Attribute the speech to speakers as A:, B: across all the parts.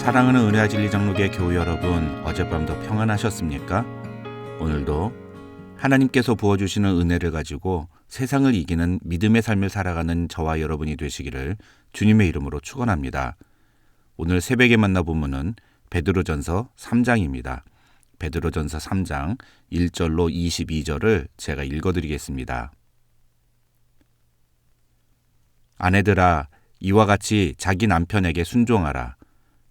A: 사랑하는 은혜와 진리 장로교회 교우 여러분, 어젯밤도 평안하셨습니까? 오늘도 하나님께서 부어주시는 은혜를 가지고 세상을 이기는 믿음의 삶을 살아가는 저와 여러분이 되시기를 주님의 이름으로 축원합니다. 오늘 새벽에 만나 본문은 베드로전서 3장입니다. 베드로전서 3장 1절로 22절을 제가 읽어드리겠습니다. 아내들아, 이와 같이 자기 남편에게 순종하라.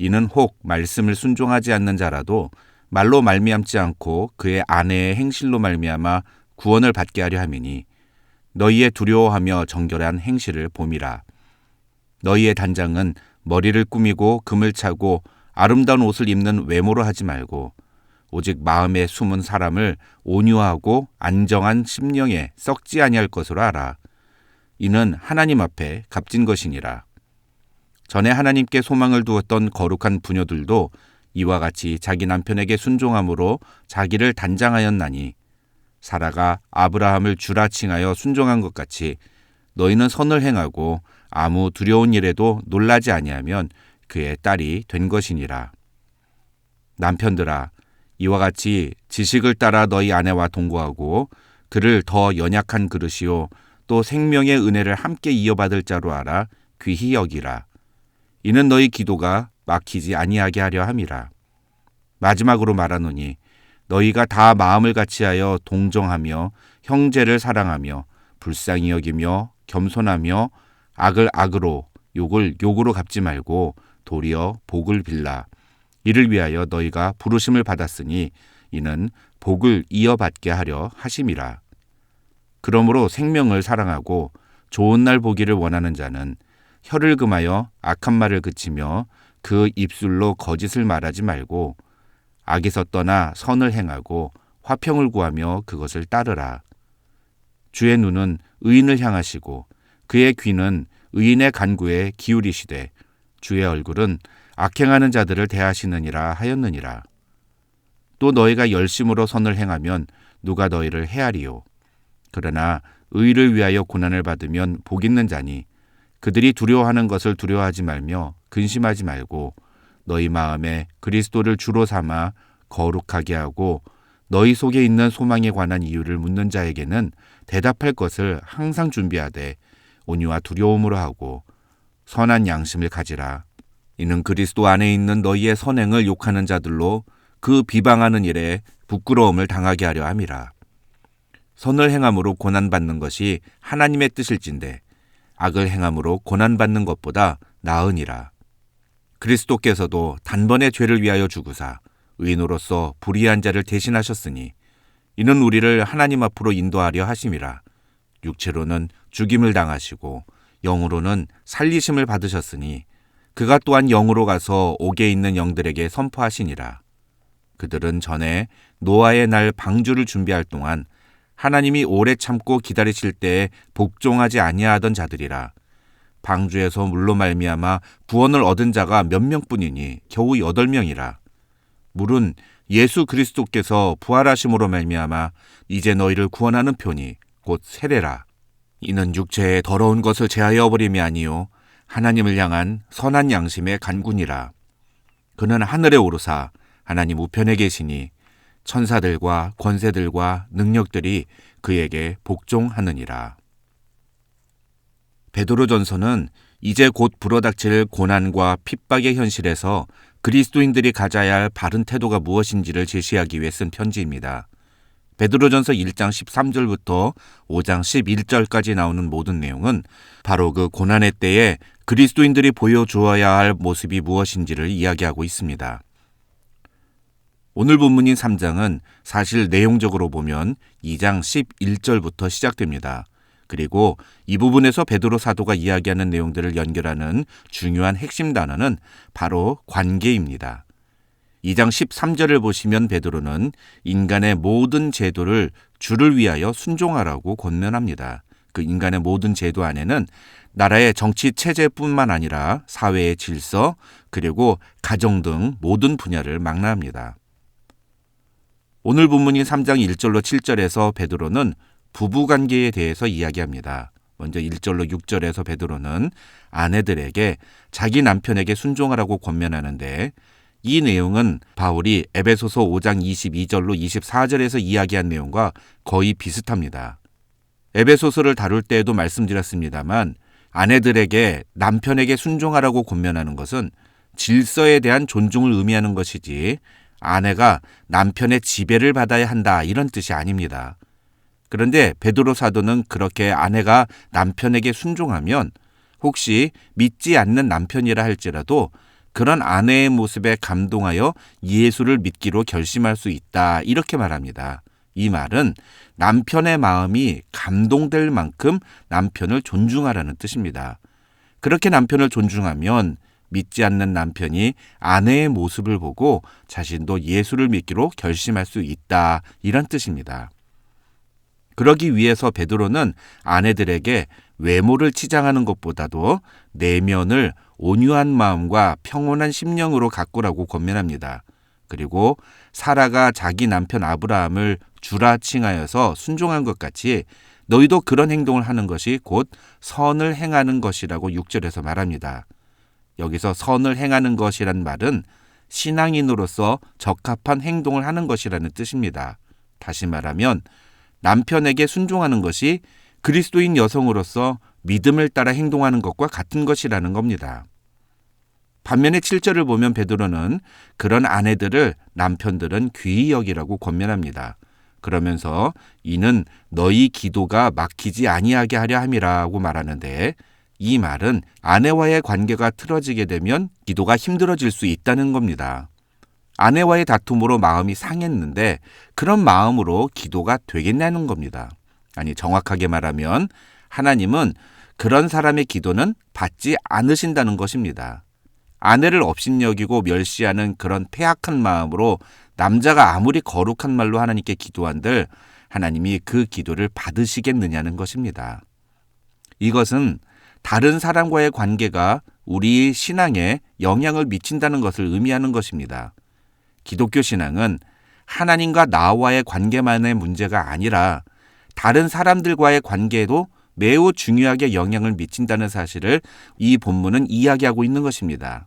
A: 이는 혹 말씀을 순종하지 않는 자라도 말로 말미암지 않고 그의 아내의 행실로 말미암아 구원을 받게 하려 함이니 너희의 두려워하며 정결한 행실을 봄이라. 너희의 단장은 머리를 꾸미고 금을 차고 아름다운 옷을 입는 외모로 하지 말고 오직 마음에 숨은 사람을 온유하고 안정한 심령에 썩지 아니할 것으로 알아. 이는 하나님 앞에 값진 것이니라. 전에 하나님께 소망을 두었던 거룩한 부녀들도 이와 같이 자기 남편에게 순종함으로 자기를 단장하였나니 사라가 아브라함을 주라 칭하여 순종한 것 같이 너희는 선을 행하고 아무 두려운 일에도 놀라지 아니하면 그의 딸이 된 것이니라. 남편들아, 이와 같이 지식을 따라 너희 아내와 동거하고 그를 더 연약한 그릇이요 또 생명의 은혜를 함께 이어받을 자로 알아 귀히 여기라. 이는 너희 기도가 막히지 아니하게 하려 함이라. 마지막으로 말하노니 너희가 다 마음을 같이하여 동정하며 형제를 사랑하며 불쌍히 여기며 겸손하며 악을 악으로 욕을 욕으로 갚지 말고 도리어 복을 빌라. 이를 위하여 너희가 부르심을 받았으니 이는 복을 이어받게 하려 하심이라. 그러므로 생명을 사랑하고 좋은 날 보기를 원하는 자는 혀를 금하여 악한 말을 그치며 그 입술로 거짓을 말하지 말고 악에서 떠나 선을 행하고 화평을 구하며 그것을 따르라. 주의 눈은 의인을 향하시고 그의 귀는 의인의 간구에 기울이시되 주의 얼굴은 악행하는 자들을 대하시느니라 하였느니라. 또 너희가 열심으로 선을 행하면 누가 너희를 헤아리요. 그러나 의를 위하여 고난을 받으면 복 있는 자니 그들이 두려워하는 것을 두려워하지 말며 근심하지 말고 너희 마음에 그리스도를 주로 삼아 거룩하게 하고 너희 속에 있는 소망에 관한 이유를 묻는 자에게는 대답할 것을 항상 준비하되 온유와 두려움으로 하고 선한 양심을 가지라. 이는 그리스도 안에 있는 너희의 선행을 욕하는 자들로 그 비방하는 일에 부끄러움을 당하게 하려 함이라. 선을 행함으로 고난받는 것이 하나님의 뜻일진데 악을 행함으로 고난받는 것보다 나으니라. 그리스도께서도 단번에 죄를 위하여 죽으사 의인으로서 불의한 자를 대신하셨으니 이는 우리를 하나님 앞으로 인도하려 하심이라. 육체로는 죽임을 당하시고 영으로는 살리심을 받으셨으니 그가 또한 영으로 가서 옥에 있는 영들에게 선포하시니라. 그들은 전에 노아의 날 방주를 준비할 동안 하나님이 오래 참고 기다리실 때에 복종하지 아니하던 자들이라. 방주에서 물로 말미암아 구원을 얻은 자가 몇 명뿐이니 겨우 8명이라. 물은 예수 그리스도께서 부활하심으로 말미암아 이제 너희를 구원하는 표니 곧 세례라. 이는 육체의 더러운 것을 제하여 버림이 아니요 하나님을 향한 선한 양심의 간군이라. 그는 하늘에 오르사 하나님 우편에 계시니 천사들과 권세들과 능력들이 그에게 복종하느니라. 베드로전서는 이제 곧 불어닥칠 고난과 핍박의 현실에서 그리스도인들이 가져야 할 바른 태도가 무엇인지를 제시하기 위해 쓴 편지입니다. 베드로전서 1장 13절부터 5장 11절까지 나오는 모든 내용은 바로 그 고난의 때에 그리스도인들이 보여주어야 할 모습이 무엇인지를 이야기하고 있습니다. 오늘 본문인 3장은 사실 내용적으로 보면 2장 11절부터 시작됩니다. 그리고 이 부분에서 베드로 사도가 이야기하는 내용들을 연결하는 중요한 핵심 단어는 바로 관계입니다. 2장 13절을 보시면 베드로는 인간의 모든 제도를 주를 위하여 순종하라고 권면합니다. 그 인간의 모든 제도 안에는 나라의 정치 체제뿐만 아니라 사회의 질서 그리고 가정 등 모든 분야를 망라합니다. 오늘 본문인 3장 1절로 7절에서 베드로는 부부관계에 대해서 이야기합니다. 먼저 1절로 6절에서 베드로는 아내들에게 자기 남편에게 순종하라고 권면하는데, 이 내용은 바울이 에베소서 5장 22절로 24절에서 이야기한 내용과 거의 비슷합니다. 에베소서를 다룰 때에도 말씀드렸습니다만, 아내들에게 남편에게 순종하라고 권면하는 것은 질서에 대한 존중을 의미하는 것이지, 아내가 남편의 지배를 받아야 한다, 이런 뜻이 아닙니다. 그런데 베드로 사도는 그렇게 아내가 남편에게 순종하면 혹시 믿지 않는 남편이라 할지라도 그런 아내의 모습에 감동하여 예수를 믿기로 결심할 수 있다, 이렇게 말합니다. 이 말은 남편의 마음이 감동될 만큼 남편을 존중하라는 뜻입니다. 그렇게 남편을 존중하면 믿지 않는 남편이 아내의 모습을 보고 자신도 예수를 믿기로 결심할 수 있다, 이런 뜻입니다. 그러기 위해서 베드로는 아내들에게 외모를 치장하는 것보다도 내면을 온유한 마음과 평온한 심령으로 가꾸라고 권면합니다. 그리고 사라가 자기 남편 아브라함을 주라 칭하여서 순종한 것 같이 너희도 그런 행동을 하는 것이 곧 선을 행하는 것이라고 6절에서 말합니다. 여기서 선을 행하는 것이란 말은 신앙인으로서 적합한 행동을 하는 것이라는 뜻입니다. 다시 말하면 남편에게 순종하는 것이 그리스도인 여성으로서 믿음을 따라 행동하는 것과 같은 것이라는 겁니다. 반면에 7절을 보면 베드로는 그런 아내들을 남편들은 귀히 여기라고 권면합니다. 그러면서 이는 너희 기도가 막히지 아니하게 하려 함이라고 말하는데, 이 말은 아내와의 관계가 틀어지게 되면 기도가 힘들어질 수 있다는 겁니다. 아내와의 다툼으로 마음이 상했는데 그런 마음으로 기도가 되겠냐는 겁니다. 아니, 정확하게 말하면 하나님은 그런 사람의 기도는 받지 않으신다는 것입니다. 아내를 업신여기고 멸시하는 그런 패악한 마음으로 남자가 아무리 거룩한 말로 하나님께 기도한들 하나님이 그 기도를 받으시겠느냐는 것입니다. 이것은 다른 사람과의 관계가 우리 신앙에 영향을 미친다는 것을 의미하는 것입니다. 기독교 신앙은 하나님과 나와의 관계만의 문제가 아니라 다른 사람들과의 관계에도 매우 중요하게 영향을 미친다는 사실을 이 본문은 이야기하고 있는 것입니다.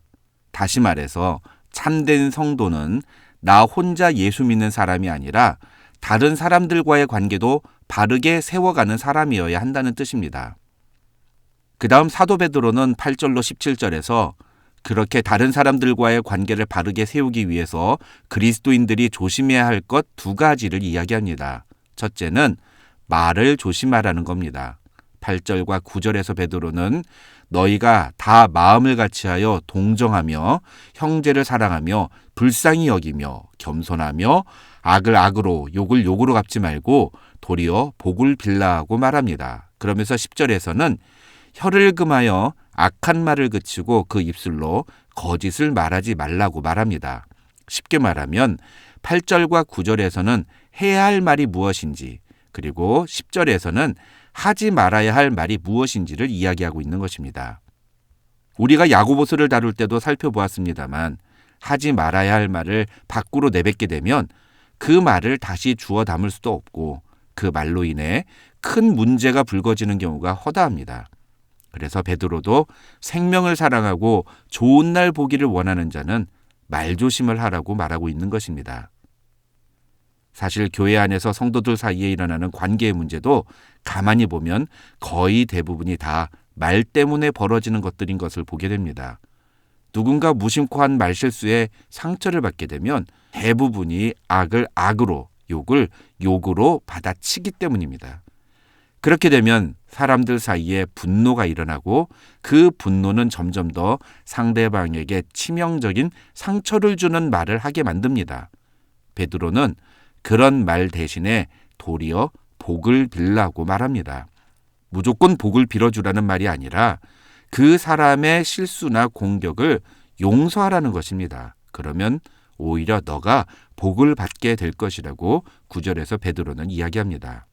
A: 다시 말해서 참된 성도는 나 혼자 예수 믿는 사람이 아니라 다른 사람들과의 관계도 바르게 세워가는 사람이어야 한다는 뜻입니다. 그 다음 사도 베드로는 8절로 17절에서 그렇게 다른 사람들과의 관계를 바르게 세우기 위해서 그리스도인들이 조심해야 할 것 2가지를 이야기합니다. 첫째는 말을 조심하라는 겁니다. 8절과 9절에서 베드로는 너희가 다 마음을 같이하여 동정하며 형제를 사랑하며 불쌍히 여기며 겸손하며 악을 악으로 욕을 욕으로 갚지 말고 도리어 복을 빌라고 말합니다. 그러면서 10절에서는 혀를 금하여 악한 말을 그치고 그 입술로 거짓을 말하지 말라고 말합니다. 쉽게 말하면 8절과 9절에서는 해야 할 말이 무엇인지, 그리고 10절에서는 하지 말아야 할 말이 무엇인지를 이야기하고 있는 것입니다. 우리가 야고보서를 다룰 때도 살펴보았습니다만 하지 말아야 할 말을 밖으로 내뱉게 되면 그 말을 다시 주워 담을 수도 없고 그 말로 인해 큰 문제가 불거지는 경우가 허다합니다. 그래서 베드로도 생명을 사랑하고 좋은 날 보기를 원하는 자는 말조심을 하라고 말하고 있는 것입니다. 사실 교회 안에서 성도들 사이에 일어나는 관계의 문제도 가만히 보면 거의 대부분이 다 말 때문에 벌어지는 것들인 것을 보게 됩니다. 누군가 무심코 한 말실수에 상처를 받게 되면 대부분이 악을 악으로, 욕을 욕으로 받아치기 때문입니다. 그렇게 되면 사람들 사이에 분노가 일어나고 그 분노는 점점 더 상대방에게 치명적인 상처를 주는 말을 하게 만듭니다. 베드로는 그런 말 대신에 도리어 복을 빌라고 말합니다. 무조건 복을 빌어주라는 말이 아니라 그 사람의 실수나 공격을 용서하라는 것입니다. 그러면 오히려 너가 복을 받게 될 것이라고 9절에서 베드로는 이야기합니다.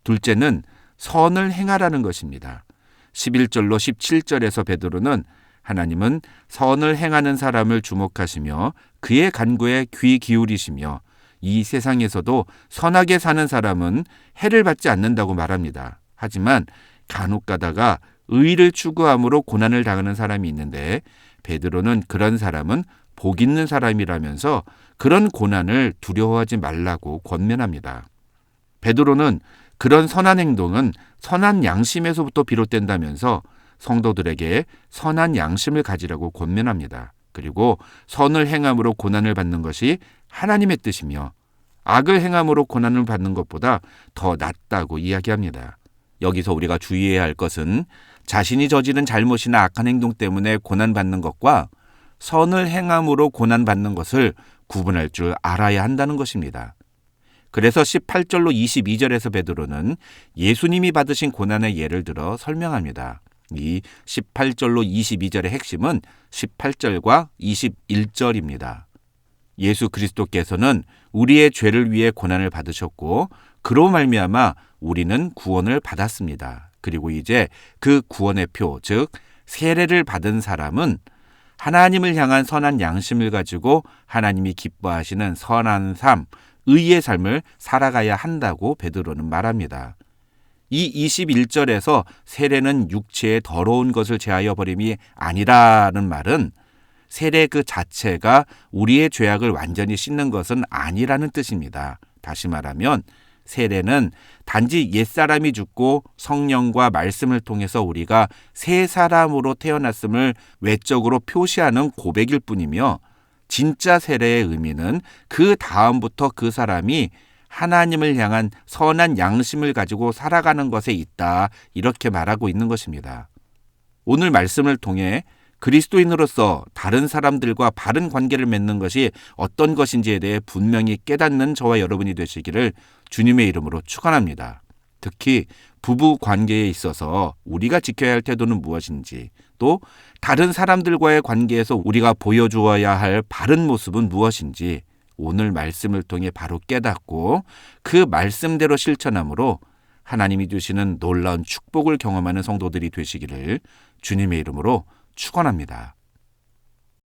A: 둘째는 선을 행하라는 것입니다. 11절로 17절에서 베드로는 하나님은 선을 행하는 사람을 주목하시며 그의 간구에 귀 기울이시며 이 세상에서도 선하게 사는 사람은 해를 받지 않는다고 말합니다. 하지만 간혹 가다가 의의를 추구함으로 고난을 당하는 사람이 있는데 베드로는 그런 사람은 복 있는 사람이라면서 그런 고난을 두려워하지 말라고 권면합니다. 베드로는 그런 선한 행동은 선한 양심에서부터 비롯된다면서 성도들에게 선한 양심을 가지라고 권면합니다. 그리고 선을 행함으로 고난을 받는 것이 하나님의 뜻이며 악을 행함으로 고난을 받는 것보다 더 낫다고 이야기합니다. 여기서 우리가 주의해야 할 것은 자신이 저지른 잘못이나 악한 행동 때문에 고난받는 것과 선을 행함으로 고난받는 것을 구분할 줄 알아야 한다는 것입니다. 그래서 18절로 22절에서 베드로는 예수님이 받으신 고난의 예를 들어 설명합니다. 이 18절로 22절의 핵심은 18절과 21절입니다. 예수 그리스도께서는 우리의 죄를 위해 고난을 받으셨고 그로 말미암아 우리는 구원을 받았습니다. 그리고 이제 그 구원의 표, 즉 세례를 받은 사람은 하나님을 향한 선한 양심을 가지고 하나님이 기뻐하시는 선한 삶, 의의 삶을 살아가야 한다고 베드로는 말합니다. 이 21절에서 세례는 육체의 더러운 것을 제하여 버림이 아니라는 말은 세례 그 자체가 우리의 죄악을 완전히 씻는 것은 아니라는 뜻입니다. 다시 말하면 세례는 단지 옛사람이 죽고 성령과 말씀을 통해서 우리가 새 사람으로 태어났음을 외적으로 표시하는 고백일 뿐이며 진짜 세례의 의미는 그 다음부터 그 사람이 하나님을 향한 선한 양심을 가지고 살아가는 것에 있다, 이렇게 말하고 있는 것입니다. 오늘 말씀을 통해 그리스도인으로서 다른 사람들과 바른 관계를 맺는 것이 어떤 것인지에 대해 분명히 깨닫는 저와 여러분이 되시기를 주님의 이름으로 축원합니다. 특히 부부 관계에 있어서 우리가 지켜야 할 태도는 무엇인지, 또 다른 사람들과의 관계에서 우리가 보여주어야 할 바른 모습은 무엇인지 오늘 말씀을 통해 바로 깨닫고 그 말씀대로 실천함으로 하나님이 주시는 놀라운 축복을 경험하는 성도들이 되시기를 주님의 이름으로 축원합니다.